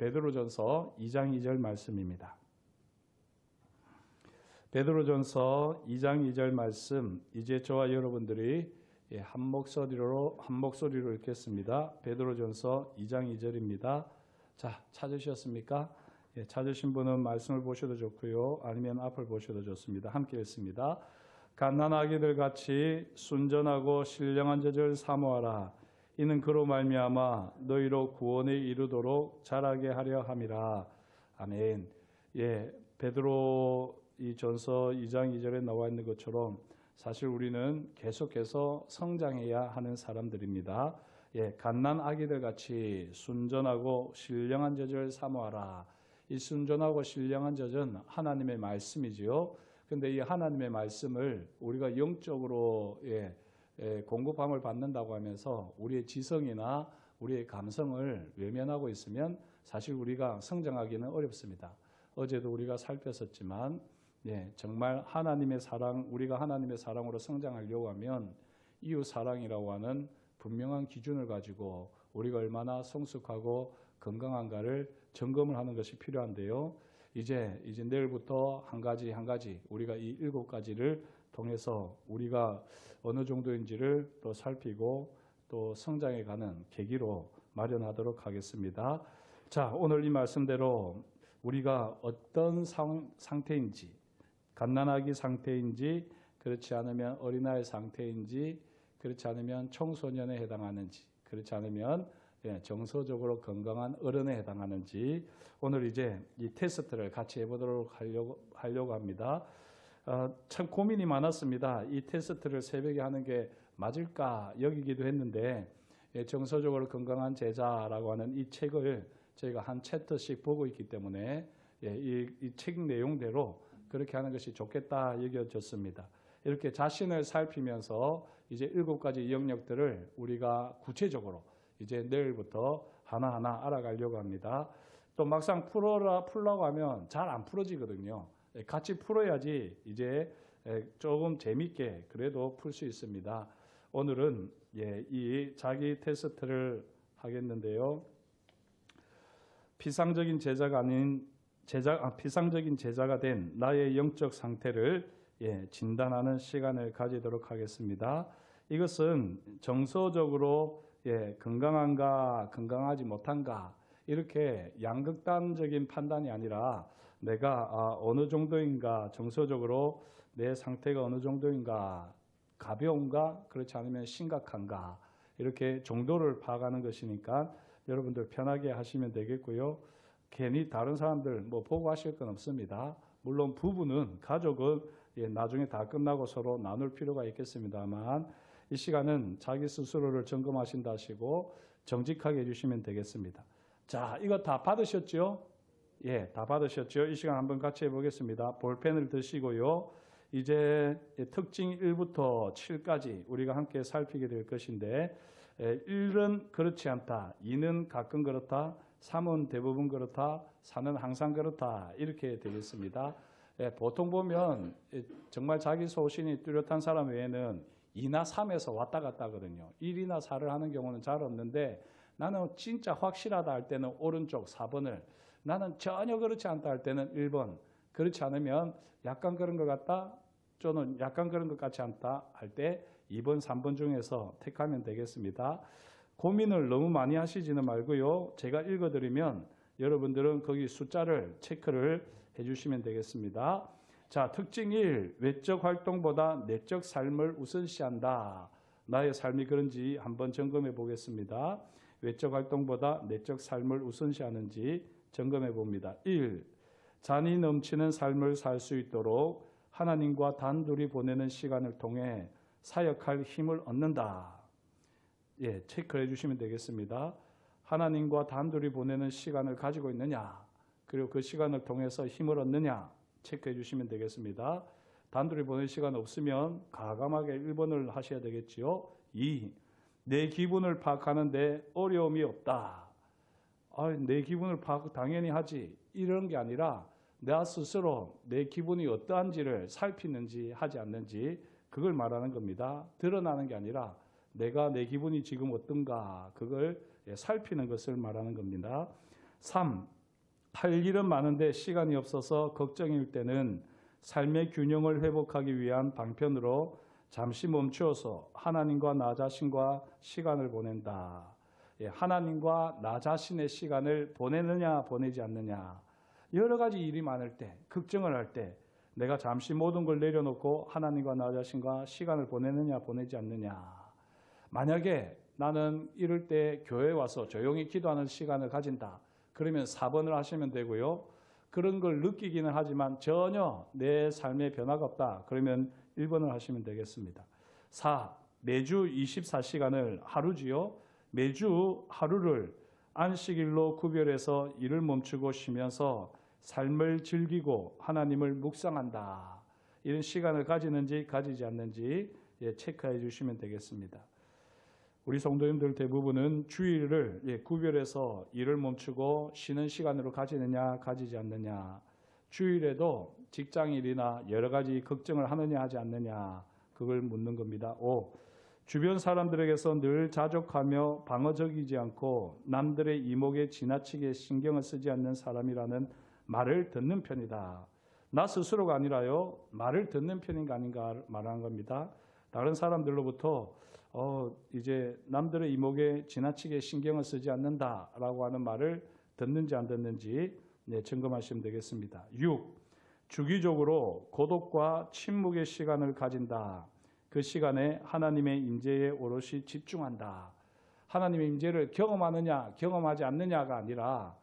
베드로전서 2장 2절 말씀입니다. 베드로전서 2장 2절 말씀, 이제 저와 여러분들이 한 목소리로 읽겠습니다. 베드로전서 2장 2절입니다. 자, 찾으셨습니까? 찾으신 분은 말씀을 보셔도 좋고요. 아니면 앞을 보셔도 좋습니다. 함께 읽습니다. 갓난아기들 같이 순전하고 신령한 젖을 사모하라. 이는 그로 말미암아 너희로 구원에 이르도록 자라게 하려 함이라. 아멘. 베드로 이 전서 2장 2절에 나와 있는 것처럼 사실 우리는 계속해서 성장해야 하는 사람들입니다. 갓난 아기들 같이 순전하고 신령한 젖을 사모하라. 이 순전하고 신령한 젖은 하나님의 말씀이지요. 그런데 이 하나님의 말씀을 우리가 영적으로 공급함을 받는다고 하면서 우리의 지성이나 우리의 감성을 외면하고 있으면 사실 우리가 성장하기는 어렵습니다. 어제도 우리가 살폈었지만 정말 하나님의 사랑, 우리가 하나님의 사랑으로 성장하려고 하면 이웃 사랑이라고 하는 분명한 기준을 가지고 우리가 얼마나 성숙하고 건강한가를 점검을 하는 것이 필요한데요. 이제 내일부터 한 가지 우리가 이 7가지를 통해서 우리가 어느 정도인지를 또 살피고 또 성장해가는 계기로 마련하도록 하겠습니다. 자, 오늘 이 말씀대로 우리가 어떤 상태인지, 갓난아기 상태인지, 그렇지 않으면 어린아이 상태인지, 그렇지 않으면 청소년에 해당하는지, 그렇지 않으면 정서적으로 건강한 어른에 해당하는지 오늘 이제 이 테스트를 같이 해보도록 하려고 합니다. 참 고민이 많았습니다. 이 테스트를 새벽에 하는 게 맞을까 여기기도 했는데 정서적으로 건강한 제자라고 하는 이 책을 저희가 한 챕터씩 보고 있기 때문에 이 책 내용대로 그렇게 하는 것이 좋겠다 여겨졌습니다. 이렇게 자신을 살피면서 이제 7가지 영역들을 우리가 구체적으로 이제 내일부터 하나하나 알아가려고 합니다. 또 막상 풀라고 하면 잘 안 풀어지거든요. 같이 풀어야지 이제 조금 재밌게 그래도 풀 수 있습니다. 오늘은 이 자기 테스트를 하겠는데요. 피상적인 제자가 된 나의 영적 상태를 진단하는 시간을 가지도록 하겠습니다. 이것은 정서적으로 건강한가 건강하지 못한가 이렇게 양극단적인 판단이 아니라 내가 어느 정도인가 정서적으로 내 상태가 어느 정도인가 가벼운가 그렇지 않으면 심각한가 이렇게 정도를 파악하는 것이니까 여러분들 편하게 하시면 되겠고요. 괜히 다른 사람들 보고 하실 건 없습니다. 물론 부부는 가족은 나중에 다 끝나고 서로 나눌 필요가 있겠습니다만 이 시간은 자기 스스로를 점검하신다 하시고 정직하게 해주시면 되겠습니다. 자, 이거 다 받으셨죠? 다 받으셨죠? 이 시간 한번 같이 해보겠습니다. 볼펜을 드시고요. 이제 특징 1부터 7까지 우리가 함께 살피게 될 것인데 1은 그렇지 않다, 2는 가끔 그렇다, 3은 대부분 그렇다, 4는 항상 그렇다 이렇게 되겠습니다. 보통 보면 정말 자기 소신이 뚜렷한 사람 외에는 2나 3에서 왔다 갔다 하거든요. 1이나 4를 하는 경우는 잘 없는데 나는 진짜 확실하다 할 때는 오른쪽 4번을, 나는 전혀 그렇지 않다 할 때는 1번, 그렇지 않으면 약간 그런 것 같다 또는 약간 그런 것 같지 않다 할 때 2번, 3번 중에서 택하면 되겠습니다. 고민을 너무 많이 하시지는 말고요. 제가 읽어드리면 여러분들은 거기 숫자를 체크를 해주시면 되겠습니다. 자, 특징 1. 외적 활동보다 내적 삶을 우선시한다. 나의 삶이 그런지 한번 점검해 보겠습니다. 외적 활동보다 내적 삶을 우선시하는지 점검해 봅니다. 1. 잔이 넘치는 삶을 살 수 있도록 하나님과 단둘이 보내는 시간을 통해 사역할 힘을 얻는다. 체크해 주시면 되겠습니다. 하나님과 단둘이 보내는 시간을 가지고 있느냐, 그리고 그 시간을 통해서 힘을 얻느냐 체크해 주시면 되겠습니다. 단둘이 보내는 시간 없으면 과감하게 1번을 하셔야 되겠지요. 2. 내 기분을 파악하는데 어려움이 없다. 내 기분을 파악 당연히 하지 이런 게 아니라 나 스스로 내 기분이 어떠한지를 살피는지 하지 않는지 그걸 말하는 겁니다. 드러나는 게 아니라 내가 내 기분이 지금 어떤가 그걸 살피는 것을 말하는 겁니다. 3. 할 일은 많은데 시간이 없어서 걱정일 때는 삶의 균형을 회복하기 위한 방편으로 잠시 멈추어서 하나님과 나 자신과 시간을 보낸다. 하나님과 나 자신의 시간을 보내느냐 보내지 않느냐. 여러 가지 일이 많을 때, 걱정을 할 때 내가 잠시 모든 걸 내려놓고 하나님과 나 자신과 시간을 보내느냐 보내지 않느냐. 만약에 나는 이럴 때 교회에 와서 조용히 기도하는 시간을 가진다. 그러면 4번을 하시면 되고요. 그런 걸 느끼기는 하지만 전혀 내 삶에 변화가 없다. 그러면 1번을 하시면 되겠습니다. 4. 매주 24시간을 하루지요. 매주 하루를 안식일로 구별해서 일을 멈추고 쉬면서 삶을 즐기고 하나님을 묵상한다. 이런 시간을 가지는지 가지지 않는지 체크해 주시면 되겠습니다. 우리 성도님들 대부분은 주일을 구별해서 일을 멈추고 쉬는 시간으로 가지느냐 가지지 않느냐, 주일에도 직장일이나 여러 가지 걱정을 하느냐 하지 않느냐, 그걸 묻는 겁니다. 5. 주변 사람들에게서 늘 자족하며 방어적이지 않고 남들의 이목에 지나치게 신경을 쓰지 않는 사람이라는 말을 듣는 편이다. 나 스스로가 아니라요, 말을 듣는 편인가 아닌가 말하는 겁니다. 다른 사람들로부터 이제 남들의 이목에 지나치게 신경을 쓰지 않는다라고 하는 말을 듣는지 안 듣는지 점검하시면 되겠습니다. 6. 주기적으로 고독과 침묵의 시간을 가진다. 그 시간에 하나님의 임재에 오롯이 집중한다. 하나님의 임재를 경험하느냐 경험하지 않느냐가 아니라,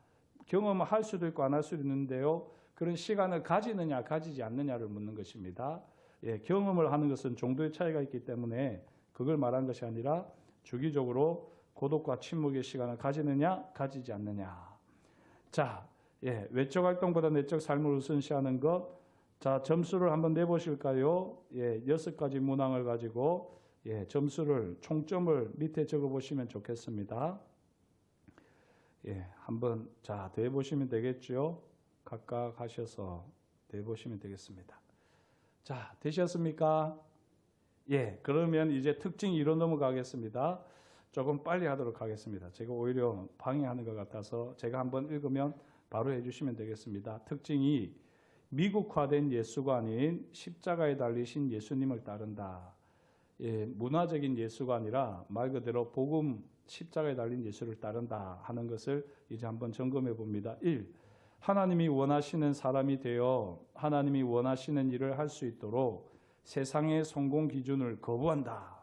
경험할 수도 있고 안 할 수도 있는데요, 그런 시간을 가지느냐 가지지 않느냐를 묻는 것입니다. 경험을 하는 것은 정도의 차이가 있기 때문에 그걸 말한 것이 아니라 주기적으로 고독과 침묵의 시간을 가지느냐 가지지 않느냐. 자, 외적 활동보다 내적 삶을 우선시하는 것. 자, 점수를 한번 내보실까요? 6가지 문항을 가지고 점수를, 총점을 밑에 적어보시면 좋겠습니다. 한번 자 대보시면 되겠죠. 각각 하셔서 대보시면 되겠습니다. 자, 되셨습니까? 그러면 이제 특징 2로 넘어가겠습니다. 조금 빨리 하도록 하겠습니다. 제가 오히려 방해하는 것 같아서 제가 한번 읽으면 바로 해주시면 되겠습니다. 특징 2. 미국화된 예수가 아닌 십자가에 달리신 예수님을 따른다. 문화적인 예수가 아니라 말 그대로 복음, 십자가에 달린 예수를 따른다 하는 것을 이제 한번 점검해 봅니다. 1. 하나님이 원하시는 사람이 되어 하나님이 원하시는 일을 할 수 있도록 세상의 성공 기준을 거부한다.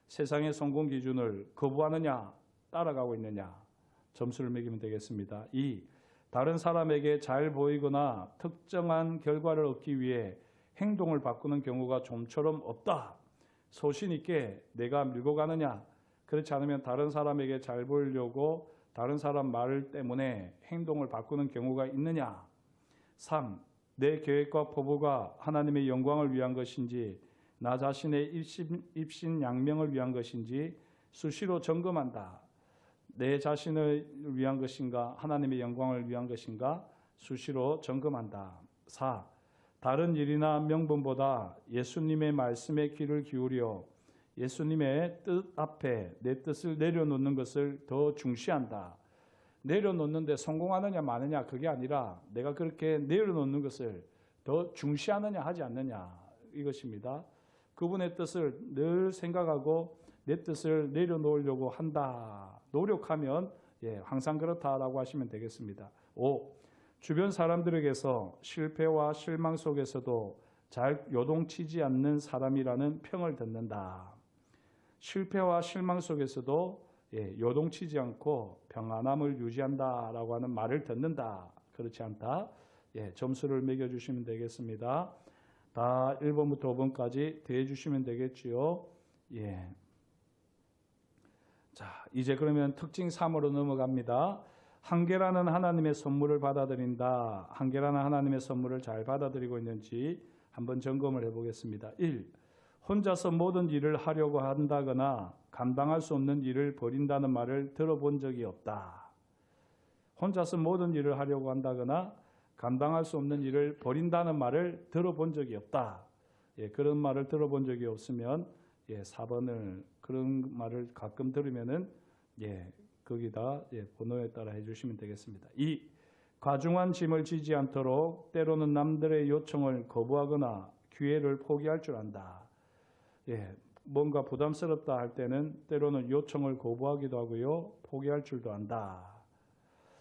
세상의 성공 기준을 거부하느냐 따라가고 있느냐, 점수를 매기면 되겠습니다. 2. 다른 사람에게 잘 보이거나 특정한 결과를 얻기 위해 행동을 바꾸는 경우가 좀처럼 없다. 소신 있게 내가 밀고 가느냐, 그렇지 않으면 다른 사람에게 잘 보이려고 다른 사람 말 때문에 행동을 바꾸는 경우가 있느냐. 3. 내 계획과 포부가 하나님의 영광을 위한 것인지 나 자신의 입신양명을 위한 것인지 수시로 점검한다. 내 자신을 위한 것인가 하나님의 영광을 위한 것인가 수시로 점검한다. 4. 다른 일이나 명분보다 예수님의 말씀에 귀를 기울여 예수님의 뜻 앞에 내 뜻을 내려놓는 것을 더 중시한다. 내려놓는데 성공하느냐 마느냐 그게 아니라 내가 그렇게 내려놓는 것을 더 중시하느냐 하지 않느냐, 이것입니다. 그분의 뜻을 늘 생각하고 내 뜻을 내려놓으려고 한다. 노력하면 항상 그렇다라고 하시면 되겠습니다. 5. 주변 사람들에게서 실패와 실망 속에서도 잘 요동치지 않는 사람이라는 평을 듣는다. 실패와 실망 속에서도 요동치지 않고 평안함을 유지한다라고 하는 말을 듣는다. 그렇지 않다. 점수를 매겨주시면 되겠습니다. 다 1번부터 5번까지 대해주시면 되겠지요. 자, 이제 그러면 특징 3으로 넘어갑니다. 한계라는 하나님의 선물을 받아들인다. 한계라는 하나님의 선물을 잘 받아들이고 있는지 한번 점검을 해보겠습니다. 1. 혼자서 모든 일을 하려고 한다거나 감당할 수 없는 일을 버린다는 말을 들어본 적이 없다. 혼자서 모든 일을 하려고 한다거나 감당할 수 없는 일을 버린다는 말을 들어본 적이 없다. 그런 말을 들어본 적이 없으면 4번을, 그런 말을 가끔 들으면은 거기다 번호에 따라 해주시면 되겠습니다. 2. 과중한 짐을 지지 않도록 때로는 남들의 요청을 거부하거나 기회를 포기할 줄 안다. 뭔가 부담스럽다 할 때는 때로는 요청을 거부하기도 하고요. 포기할 줄도 안다.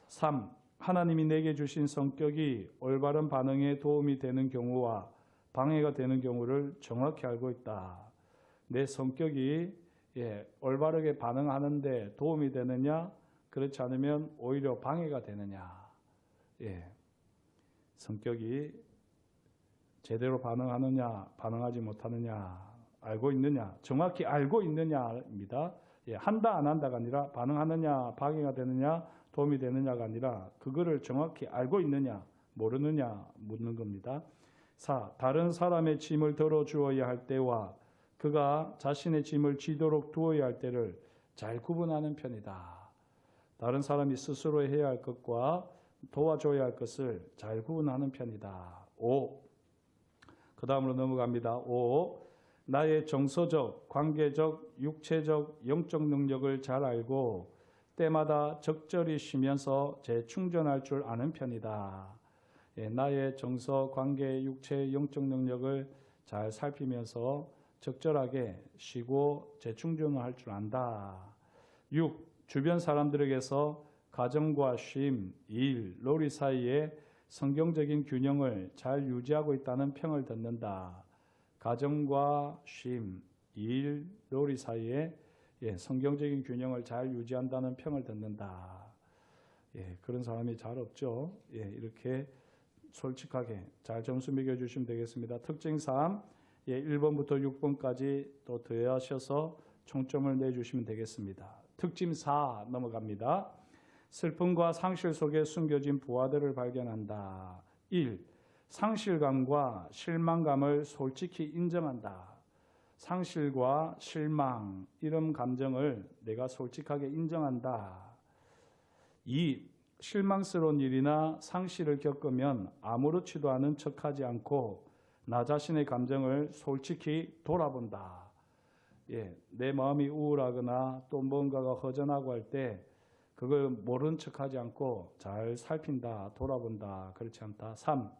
3. 하나님이 내게 주신 성격이 올바른 반응에 도움이 되는 경우와 방해가 되는 경우를 정확히 알고 있다. 내 성격이 올바르게 반응하는데 도움이 되느냐, 그렇지 않으면 오히려 방해가 되느냐. 성격이 제대로 반응하느냐, 반응하지 못하느냐, 알고 있느냐, 정확히 알고 있느냐입니다. 한다 안 한다가 아니라 반응하느냐, 방해가 되느냐, 도움이 되느냐가 아니라 그거를 정확히 알고 있느냐, 모르느냐 묻는 겁니다. 4. 다른 사람의 짐을 덜어주어야 할 때와 그가 자신의 짐을 지도록 두어야 할 때를 잘 구분하는 편이다. 다른 사람이 스스로 해야 할 것과 도와줘야 할 것을 잘 구분하는 편이다. 5. 그 다음으로 넘어갑니다. 5. 나의 정서적, 관계적, 육체적, 영적 능력을 잘 알고 때마다 적절히 쉬면서 재충전할 줄 아는 편이다. 나의 정서, 관계, 육체, 영적 능력을 잘 살피면서 적절하게 쉬고 재충전을 할 줄 안다. 6. 주변 사람들에게서 가정과 쉼, 일, 놀이 사이에 성경적인 균형을 잘 유지하고 있다는 평을 듣는다. 가정과 쉼, 일, 놀이 사이에 성경적인 균형을 잘 유지한다는 평을 듣는다. 그런 사람이 잘 없죠. 이렇게 솔직하게 잘 점수 매겨주시면 되겠습니다. 특징 3, 1번부터 6번까지 또 더하셔서 총점을 내주시면 되겠습니다. 특징 4 넘어갑니다. 슬픔과 상실 속에 숨겨진 부하들을 발견한다. 1. 상실감과 실망감을 솔직히 인정한다. 상실과 실망, 이런 감정을 내가 솔직하게 인정한다. 2. 실망스러운 일이나 상실을 겪으면 아무렇지도 않은 척하지 않고 나 자신의 감정을 솔직히 돌아본다. 내 마음이 우울하거나 또 뭔가가 허전하고 할 때 그걸 모른 척하지 않고 잘 살핀다, 돌아본다. 그렇지 않다. 3.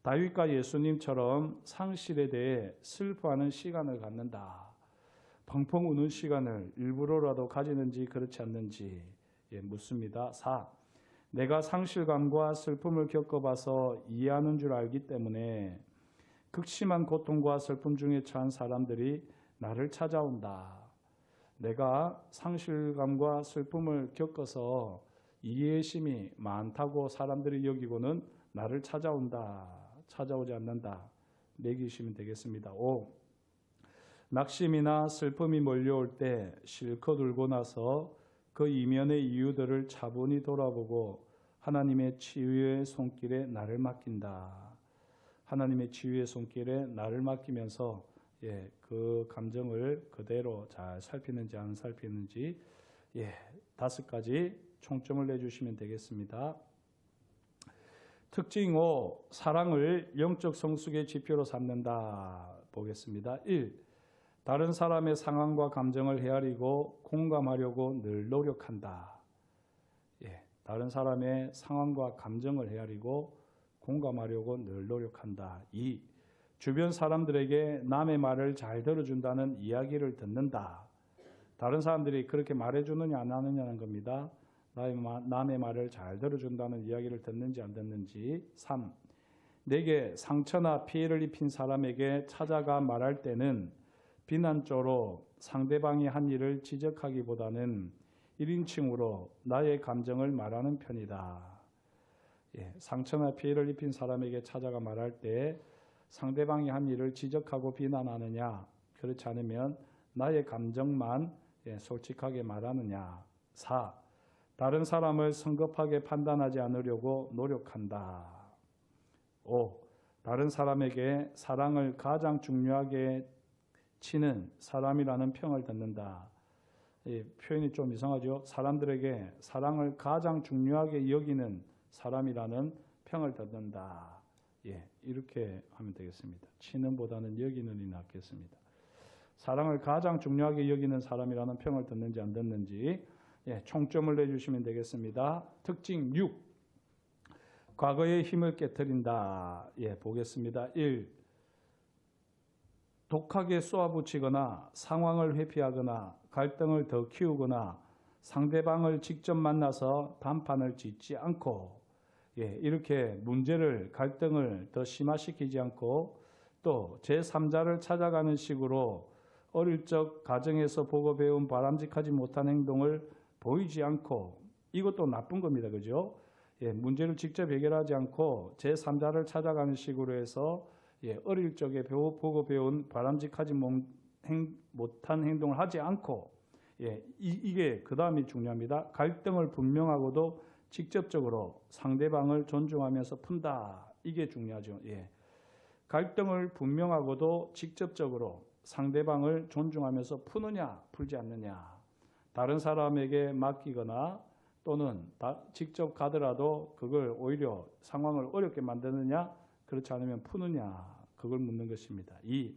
다윗과 예수님처럼 상실에 대해 슬퍼하는 시간을 갖는다. 펑펑 우는 시간을 일부러라도 가지는지 그렇지 않는지 묻습니다. 4. 내가 상실감과 슬픔을 겪어봐서 이해하는 줄 알기 때문에 극심한 고통과 슬픔 중에 처한 사람들이 나를 찾아온다. 내가 상실감과 슬픔을 겪어서 이해심이 많다고 사람들이 여기고는 나를 찾아온다. 찾아오지 않는다. 매기시면 되겠습니다. 5. 낙심이나 슬픔이 몰려올 때 실컷 울고 나서 그 이면의 이유들을 차분히 돌아보고 하나님의 치유의 손길에 나를 맡긴다. 하나님의 치유의 손길에 나를 맡기면서 그 감정을 그대로 잘 살피는지 안 살피는지 5가지 총점을 내주시면 되겠습니다. 특징 5. 사랑을 영적 성숙의 지표로 삼는다. 보겠습니다. 1. 다른 사람의 상황과 감정을 헤아리고 공감하려고 늘 노력한다. 다른 사람의 상황과 감정을 헤아리고 공감하려고 늘 노력한다. 2. 주변 사람들에게 남의 말을 잘 들어준다는 이야기를 듣는다. 다른 사람들이 그렇게 말해주느냐 안 하느냐는 겁니다. 남의 말을 잘 들어준다는 이야기를 듣는지 안 듣는지. 3. 내게 상처나 피해를 입힌 사람에게 찾아가 말할 때는 비난조로 상대방이 한 일을 지적하기보다는 1인칭으로 나의 감정을 말하는 편이다. 상처나 피해를 입힌 사람에게 찾아가 말할 때 상대방이 한 일을 지적하고 비난하느냐, 그렇지 않으면 나의 감정만 솔직하게 말하느냐. 4. 다른 사람을 성급하게 판단하지 않으려고 노력한다. 5. 다른 사람에게 사랑을 가장 중요하게 치는 사람이라는 평을 듣는다. 이 표현이 좀 이상하죠. 사람들에게 사랑을 가장 중요하게 여기는 사람이라는 평을 듣는다. 이렇게 하면 되겠습니다. 치는보다는 여기는이 낫겠습니다. 사랑을 가장 중요하게 여기는 사람이라는 평을 듣는지 안 듣는지. 총점을 내주시면 되겠습니다. 특징 6. 과거의 힘을 깨트린다. 보겠습니다. 1. 독하게 쏘아붙이거나 상황을 회피하거나 갈등을 더 키우거나 상대방을 직접 만나서 단판을 짓지 않고 이렇게 문제를 갈등을 더 심화시키지 않고 또 제3자를 찾아가는 식으로 어릴 적 가정에서 보고 배운 바람직하지 못한 행동을 보이지 않고 이것도 나쁜 겁니다. 그죠? 문제를 직접 해결하지 않고 제3자를 찾아가는 식으로 해서 어릴 적에 보고 배운 바람직하지 못한 행동을 하지 않고 이게 그 다음이 중요합니다. 갈등을 분명하고도 직접적으로 상대방을 존중하면서 푼다. 이게 중요하죠. 갈등을 분명하고도 직접적으로 상대방을 존중하면서 푸느냐 풀지 않느냐. 다른 사람에게 맡기거나 또는 직접 가더라도 그걸 오히려 상황을 어렵게 만드느냐 그렇지 않으면 푸느냐 그걸 묻는 것입니다. 2.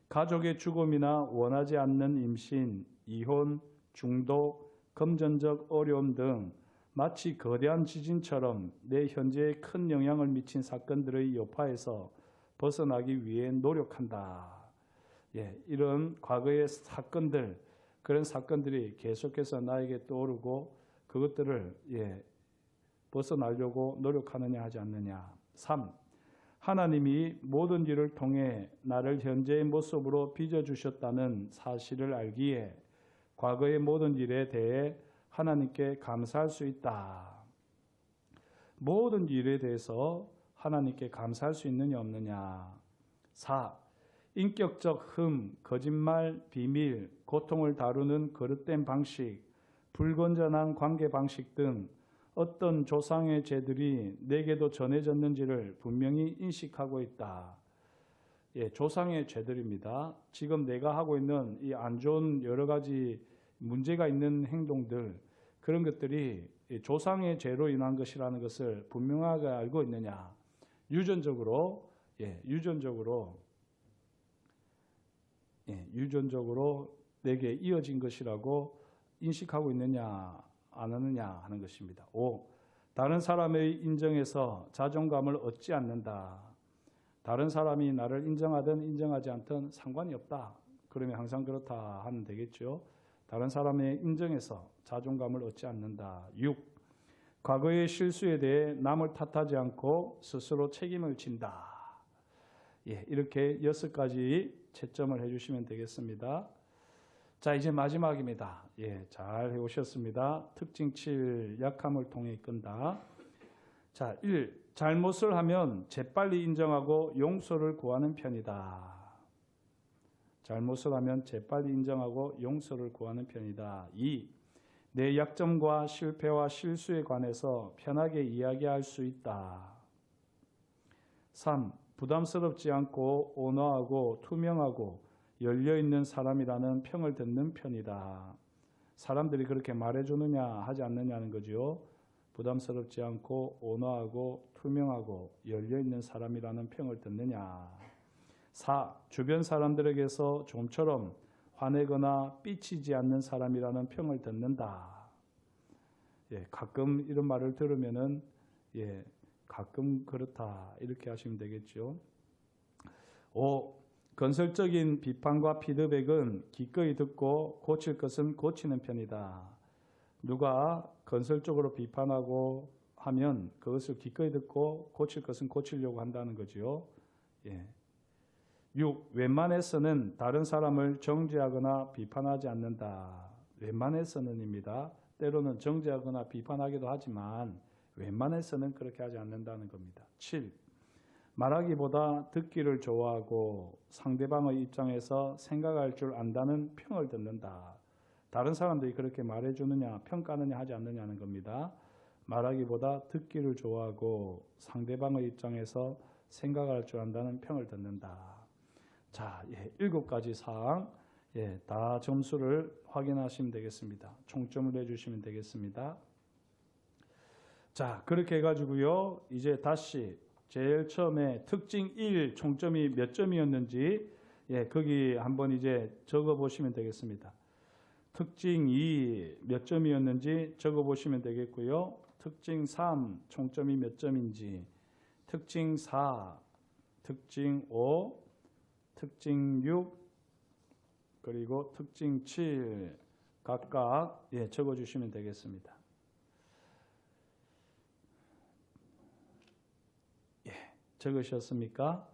가족의 죽음이나 원하지 않는 임신, 이혼, 중독, 금전적 어려움 등 마치 거대한 지진처럼 내 현재에 큰 영향을 미친 사건들의 여파에서 벗어나기 위해 노력한다. 이런 과거의 사건들, 그런 사건들이 계속해서 나에게 떠오르고 그것들을 벗어나려고 노력하느냐 하지 않느냐. 3. 하나님이 모든 일을 통해 나를 현재의 모습으로 빚어주셨다는 사실을 알기에 과거의 모든 일에 대해 하나님께 감사할 수 있다. 모든 일에 대해서 하나님께 감사할 수 있느냐 없느냐. 4. 인격적 흠, 거짓말, 비밀, 고통을 다루는 거릇된 방식, 불건전한 관계 방식 등 어떤 조상의 죄들이 내게도 전해졌는지를 분명히 인식하고 있다. 조상의 죄들입니다. 지금 내가 하고 있는 이 안 좋은 여러 가지 문제가 있는 행동들, 그런 것들이 조상의 죄로 인한 것이라는 것을 분명하게 알고 있느냐. 유전적으로 내게 이어진 것이라고 인식하고 있느냐 안 하느냐 하는 것입니다. 5. 다른 사람의 인정에서 자존감을 얻지 않는다. 다른 사람이 나를 인정하든 인정하지 않든 상관이 없다. 그러면 항상 그렇다 하면 되겠죠. 다른 사람의 인정에서 자존감을 얻지 않는다. 6. 과거의 실수에 대해 남을 탓하지 않고 스스로 책임을 진다. 이렇게 6가지 채점을 해주시면 되겠습니다. 자, 이제 마지막입니다. 잘 해오셨습니다. 특징 7, 약함을 통해 끈다. 자, 1. 잘못을 하면 재빨리 인정하고 용서를 구하는 편이다. 잘못을 하면 재빨리 인정하고 용서를 구하는 편이다. 2. 내 약점과 실패와 실수에 관해서 편하게 이야기할 수 있다. 3. 부담스럽지 않고 온화하고 투명하고 열려있는 사람이라는 평을 듣는 편이다. 사람들이 그렇게 말해주느냐 하지 않느냐는 거죠. 부담스럽지 않고 온화하고 투명하고 열려있는 사람이라는 평을 듣느냐. 4. 주변 사람들에게서 좀처럼 화내거나 삐치지 않는 사람이라는 평을 듣는다. 가끔 이런 말을 들으면은 가끔 그렇다 이렇게 하시면 되겠죠. 5. 건설적인 비판과 피드백은 기꺼이 듣고 고칠 것은 고치는 편이다. 누가 건설적으로 비판하고 하면 그것을 기꺼이 듣고 고칠 것은 고치려고 한다는 거죠. 6. 웬만해서는 다른 사람을 정죄하거나 비판하지 않는다. 웬만해서는입니다. 때로는 정죄하거나 비판하기도 하지만 웬만해서는 그렇게 하지 않는다는 겁니다. 7. 말하기보다 듣기를 좋아하고 상대방의 입장에서 생각할 줄 안다는 평을 듣는다. 다른 사람들이 그렇게 말해주느냐 평가하느냐 하지 않느냐는 겁니다. 말하기보다 듣기를 좋아하고 상대방의 입장에서 생각할 줄 안다는 평을 듣는다. 자, 7가지 사항 다 점수를 확인하시면 되겠습니다. 총점을 내주시면 되겠습니다. 자, 그렇게 해가지고요. 이제 다시 제일 처음에 특징 1 총점이 몇 점이었는지 거기 한번 이제 적어 보시면 되겠습니다. 특징 2 몇 점이었는지 적어보시면 되겠고요. 특징 3 총점이 몇 점인지, 특징 4, 특징 5, 특징 6, 그리고 특징 7 각각 적어주시면 되겠습니다. 적으셨습니까?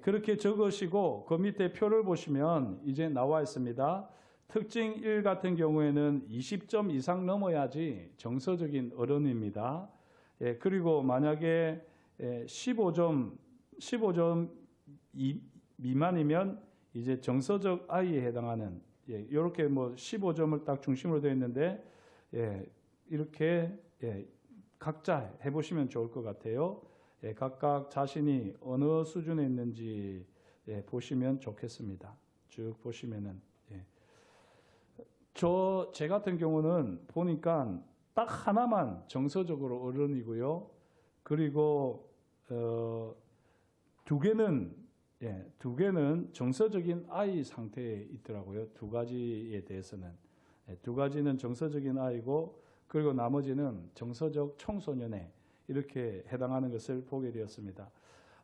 그렇게 적으시고 그 밑에 표를 보시면 이제 나와 있습니다. 특징 1 같은 경우에는 20점 이상 넘어야지 정서적인 어른입니다. 그리고 만약에 15점 미만이면 이제 정서적 아이에 해당하는, 이렇게 뭐 15점을 딱 중심으로 되어 있는데 이렇게 각자 해보시면 좋을 것 같아요. 각각 자신이 어느 수준에 있는지 보시면 좋겠습니다. 쭉 보시면은 제 같은 경우는 보니까 딱 하나만 정서적으로 어른이고요. 그리고 두 개는 정서적인 아이 상태에 있더라고요. 두 가지에 대해서는. 두 가지는 정서적인 아이고, 그리고 나머지는 정서적 청소년에 이렇게 해당하는 것을 보게 되었습니다.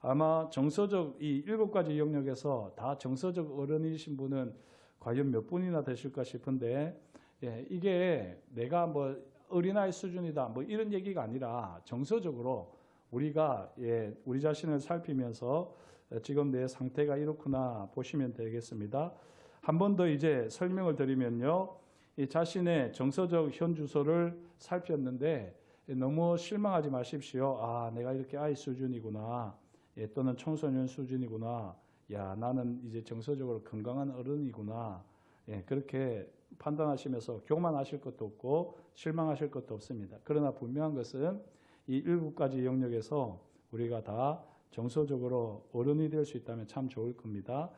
아마 정서적 이 7가지 영역에서 다 정서적 어른이신 분은 과연 몇 분이나 되실까 싶은데, 이게 내가 뭐 어린아이 수준이다 뭐 이런 얘기가 아니라 정서적으로 우리가 우리 자신을 살피면서 지금 내 상태가 이렇구나 보시면 되겠습니다. 한 번 더 이제 설명을 드리면요, 이 자신의 정서적 현주소를 살폈는데 너무 실망하지 마십시오. 아, 내가 이렇게 아이 수준이구나, 또는 청소년 수준이구나, 야, 나는 이제 정서적으로 건강한 어른이구나, 그렇게 판단하시면서 교만하실 것도 없고 실망하실 것도 없습니다. 그러나 분명한 것은 이 7가지 영역에서 우리가 다 정서적으로 어른이 될 수 있다면 참 좋을 겁니다.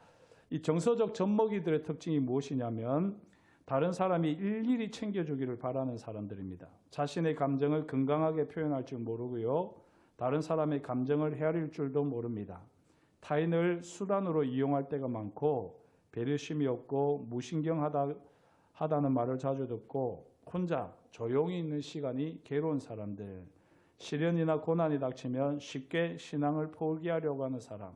이 정서적 젖먹이들의 특징이 무엇이냐면 다른 사람이 일일이 챙겨주기를 바라는 사람들입니다. 자신의 감정을 건강하게 표현할 줄 모르고요, 다른 사람의 감정을 헤아릴 줄도 모릅니다. 타인을 수단으로 이용할 때가 많고 배려심이 없고 무신경하다는 말을 자주 듣고 혼자 조용히 있는 시간이 괴로운 사람들, 시련이나 고난이 닥치면 쉽게 신앙을 포기하려고 하는 사람,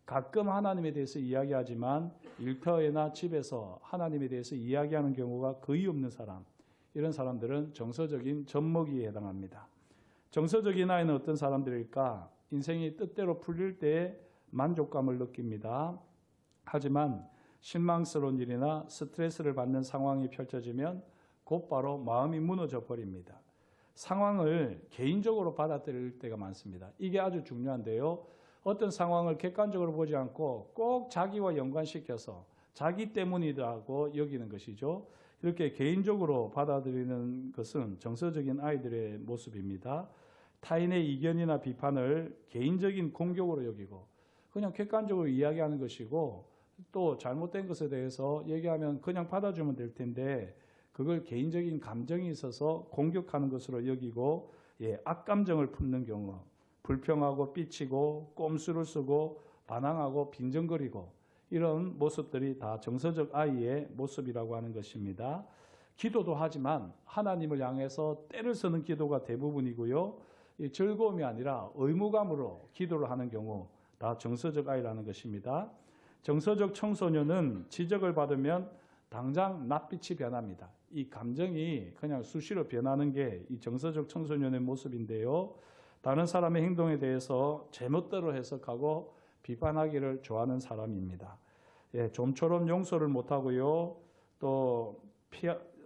가끔 하나님에 대해서 이야기하지만 일터에나 집에서 하나님에 대해서 이야기하는 경우가 거의 없는 사람, 이런 사람들은 정서적인 젖먹이에 해당합니다. 정서적인 아이는 어떤 사람들일까? 인생이 뜻대로 풀릴 때에 만족감을 느낍니다. 하지만 실망스러운 일이나 스트레스를 받는 상황이 펼쳐지면 곧바로 마음이 무너져 버립니다. 상황을 개인적으로 받아들일 때가 많습니다. 이게 아주 중요한데요, 어떤 상황을 객관적으로 보지 않고 꼭 자기와 연관시켜서 자기 때문이라고 여기는 것이죠. 이렇게 개인적으로 받아들이는 것은 정서적인 아이들의 모습입니다. 타인의 이견이나 비판을 개인적인 공격으로 여기고 그냥 객관적으로 이야기하는 것이고, 또 잘못된 것에 대해서 얘기하면 그냥 받아주면 될 텐데 그걸 개인적인 감정이 있어서 공격하는 것으로 여기고 악감정을 품는 경우, 불평하고 삐치고 꼼수를 쓰고 반항하고 빈정거리고, 이런 모습들이 다 정서적 아이의 모습이라고 하는 것입니다. 기도도 하지만 하나님을 향해서 때를 쓰는 기도가 대부분이고요, 즐거움이 아니라 의무감으로 기도를 하는 경우 다 정서적 아이라는 것입니다. 정서적 청소년은 지적을 받으면 당장 낯빛이 변합니다. 이 감정이 그냥 수시로 변하는 게 이 정서적 청소년의 모습인데요, 다른 사람의 행동에 대해서 제멋대로 해석하고 비판하기를 좋아하는 사람입니다. 좀처럼 용서를 못하고요, 또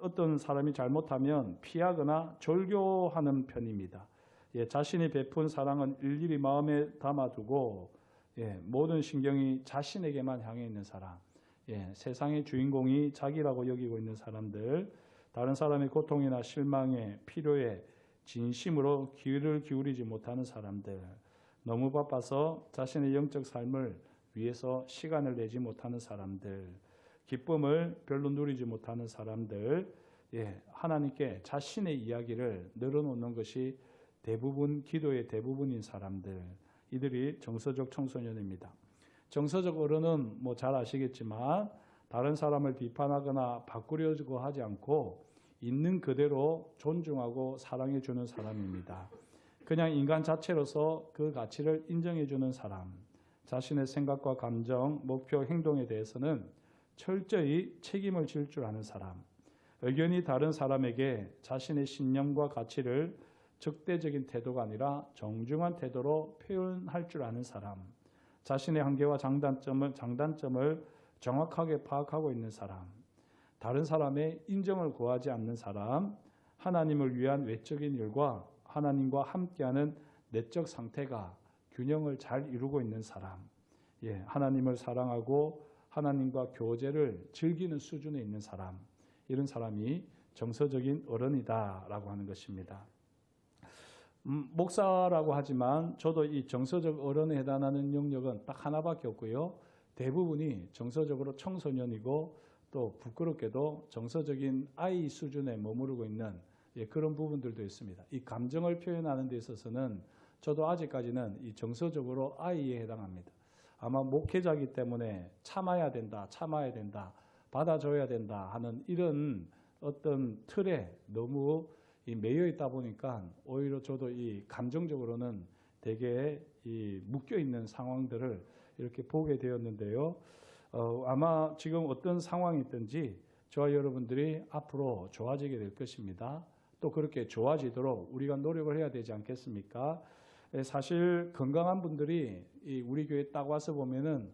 어떤 사람이 잘못하면 피하거나 절교하는 편입니다. 자신이 베푼 사랑은 일일이 마음에 담아두고 모든 신경이 자신에게만 향해 있는 사람, 세상의 주인공이 자기라고 여기고 있는 사람들, 다른 사람의 고통이나 실망에 필요에 진심으로 귀를 기울이지 못하는 사람들, 너무 바빠서 자신의 영적 삶을 위해서 시간을 내지 못하는 사람들, 기쁨을 별로 누리지 못하는 사람들, 하나님께 자신의 이야기를 늘어놓는 것이 대부분 기도의 대부분인 사람들, 이들이 정서적 청소년입니다. 정서적 어른은 뭐 잘 아시겠지만 다른 사람을 비판하거나 바꾸려고 하지 않고 있는 그대로 존중하고 사랑해 주는 사람입니다. 그냥 인간 자체로서 그 가치를 인정해 주는 사람, 자신의 생각과 감정, 목표, 행동에 대해서는 철저히 책임을 질 줄 아는 사람, 의견이 다른 사람에게 자신의 신념과 가치를 적대적인 태도가 아니라 정중한 태도로 표현할 줄 아는 사람, 자신의 한계와 장단점을 정확하게 파악하고 있는 사람, 다른 사람의 인정을 구하지 않는 사람, 하나님을 위한 외적인 일과 하나님과 함께하는 내적 상태가 균형을 잘 이루고 있는 사람, 하나님을 사랑하고 하나님과 교제를 즐기는 수준에 있는 사람, 이런 사람이 정서적인 어른이다라고 하는 것입니다. 목사라고 하지만 저도 이 정서적 어른에 해당하는 영역은 딱 하나밖에 없고요. 대부분이 정서적으로 청소년이고 또 부끄럽게도 정서적인 아이 수준에 머무르고 있는 그런 부분들도 있습니다. 이 감정을 표현하는 데 있어서는 저도 아직까지는 이 정서적으로 아이에 해당합니다. 아마 목회자이기 때문에 참아야 된다, 받아줘야 된다 하는 이런 어떤 틀에 너무 매여 있다 보니까 오히려 저도 이 감정적으로는 되게 묶여 있는 상황들을 이렇게 보게 되었는데요. 아마 지금 어떤 상황이 있든지 저와 여러분들이 앞으로 좋아지게 될 것입니다. 또 그렇게 좋아지도록 우리가 노력을 해야 되지 않겠습니까? 사실 건강한 분들이 우리 교회에 딱 와서 보면은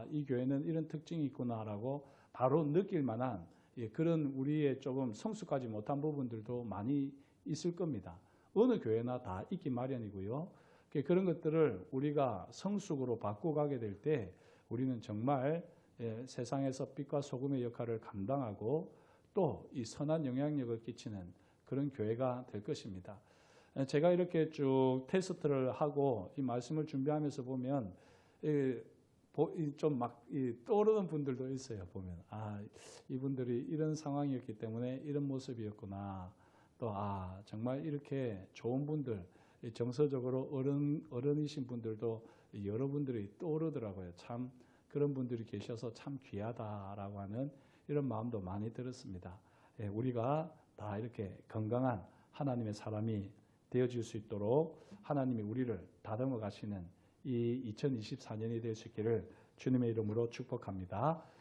이 교회는 이런 특징이 있구나라고 바로 느낄 만한 그런 우리의 조금 성숙하지 못한 부분들도 많이 있을 겁니다. 어느 교회나 다 있기 마련이고요. 그런 것들을 우리가 성숙으로 바꿔가게 될 때 우리는 정말 세상에서 빛과 소금의 역할을 감당하고 또 이 선한 영향력을 끼치는 그런 교회가 될 것입니다. 제가 이렇게 쭉 테스트를 하고 이 말씀을 준비하면서 보면 좀 막 떠오르는 분들도 있어요. 보면 이분들이 이런 상황이었기 때문에 이런 모습이었구나. 또 정말 이렇게 좋은 분들, 정서적으로 어른이신 분들도 여러분들이 떠오르더라고요. 참 그런 분들이 계셔서 참 귀하다라고 하는 이런 마음도 많이 들었습니다. 우리가 다 이렇게 건강한 하나님의 사람이 되어질 수 있도록 하나님이 우리를 다듬어 가시는 이 2024년이 될 수 있기를 주님의 이름으로 축복합니다.